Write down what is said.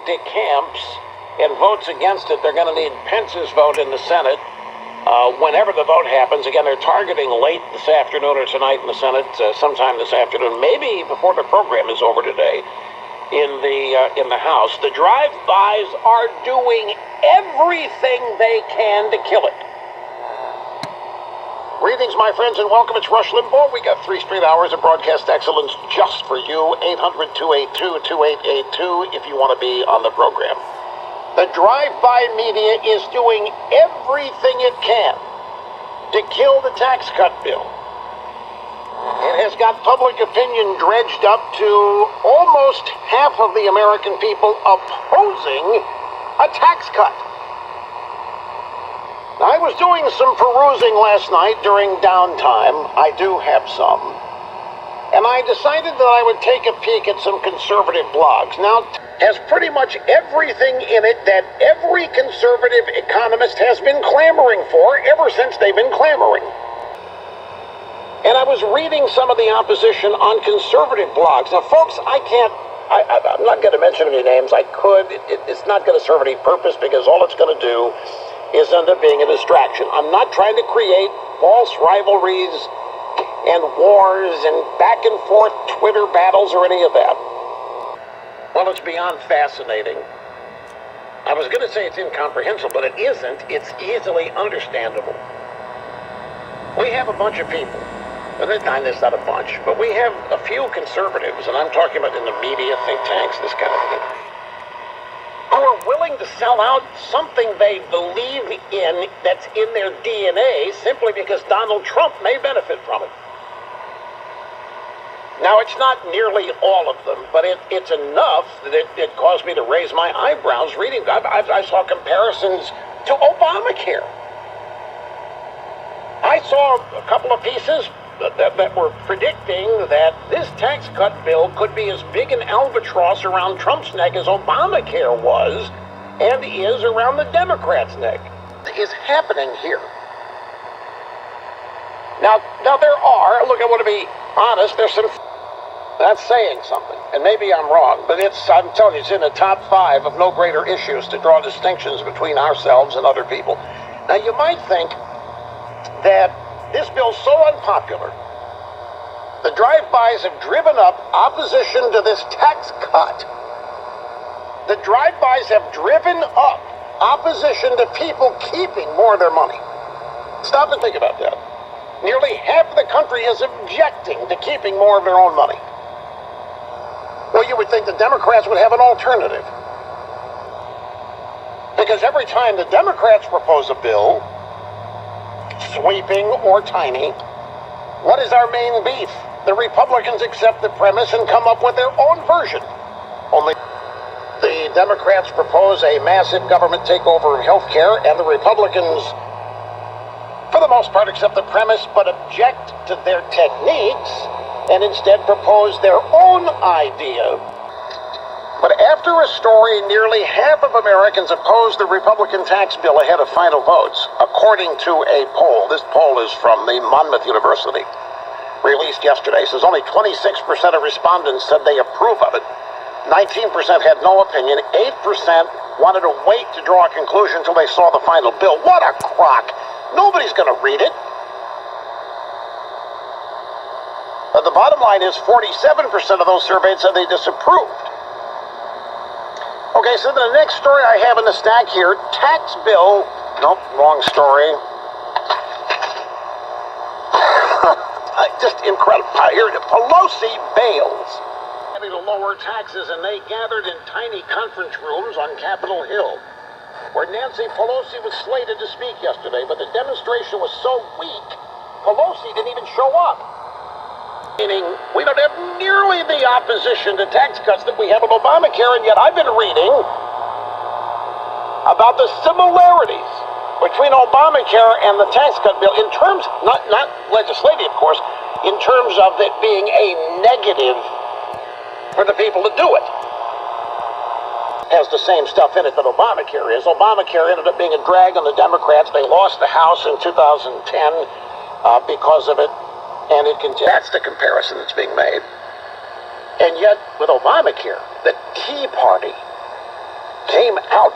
decamps and votes against it. They're going to need Pence's vote in the Senate whenever the vote happens. Again, they're targeting late this afternoon or tonight in the Senate, sometime this afternoon, maybe before the program is over today in the House. The drive-bys are doing everything they can to kill it. Greetings, my friends, and welcome. It's Rush Limbaugh. We got 3 straight hours of broadcast excellence just for you. 800-282-2882 if you want to be on the program. The drive-by media is doing everything it can to kill the tax cut bill. It has got public opinion dredged up to almost half of the American people opposing a tax cut. Now, I was doing some perusing last night during downtime. I do have some. And I decided that I would take a peek at some conservative blogs. Now, has pretty much everything in it that every conservative economist has been clamoring for ever since they've been clamoring. And I was reading some of the opposition on conservative blogs. Now, folks, I'm not going to mention any names. I could. It's not going to serve any purpose because all it's going to do is end up being a distraction. I'm not trying to create false rivalries and wars and back and forth Twitter battles or any of that. Well, it's beyond fascinating. I was going to say it's incomprehensible, but it isn't. It's easily understandable. We have a bunch of people, and it's not a bunch, but we have a few conservatives, and I'm talking about in the media, think tanks, this kind of thing, who are willing to sell out something they believe in that's in their DNA simply because Donald Trump may benefit from it. Now, it's not nearly all of them, but it's enough that it caused me to raise my eyebrows reading. I saw comparisons to Obamacare. I saw a couple of pieces that were predicting that this tax cut bill could be as big an albatross around Trump's neck as Obamacare was and is around the Democrats' neck. Is happening here. Now there are, look, I want to be honest, there's some, that's saying something, and maybe I'm wrong, but I'm telling you, it's in the top 5 of no greater issues to draw distinctions between ourselves and other people. Now, you might think that this bill's so unpopular, the drive-bys have driven up opposition to this tax cut. The drive-bys have driven up opposition to people keeping more of their money. Stop and think about that. Nearly half of the country is objecting to keeping more of their own money. Well, you would think the Democrats would have an alternative. Because every time the Democrats propose a bill, sweeping or tiny, what is our main beef? The Republicans accept the premise and come up with their own version. Only the Democrats propose a massive government takeover of health care, and the Republicans, for the most part, accept the premise but object to their techniques and instead propose their own idea. But after a story, nearly half of Americans oppose the Republican tax bill ahead of final votes, according to a poll. This poll is from the Monmouth University, released yesterday. It says only 26% of respondents said they approve of it. 19% had no opinion. 8% wanted to wait to draw a conclusion until they saw the final bill. What a crock! Nobody's going to read it. The bottom line is 47% of those surveyed said they disapproved. Okay, so the next story I have in the stack here, tax bill, nope, wrong story. Just incredible. Here, Pelosi bails. Having to lower taxes, and they gathered in tiny conference rooms on Capitol Hill, where Nancy Pelosi was slated to speak yesterday, but the demonstration was so weak, Pelosi didn't even show up. Meaning, we don't have nearly the opposition to tax cuts that we have with Obamacare, and yet I've been reading about the similarities between Obamacare and the tax cut bill in terms, not legislative, of course, in terms of it being a negative for the people that do it. Has the same stuff in it that Obamacare is. Obamacare ended up being a drag on the Democrats. They lost the House in 2010 because of it. And that's the comparison that's being made. And yet, with Obamacare, the Tea Party out.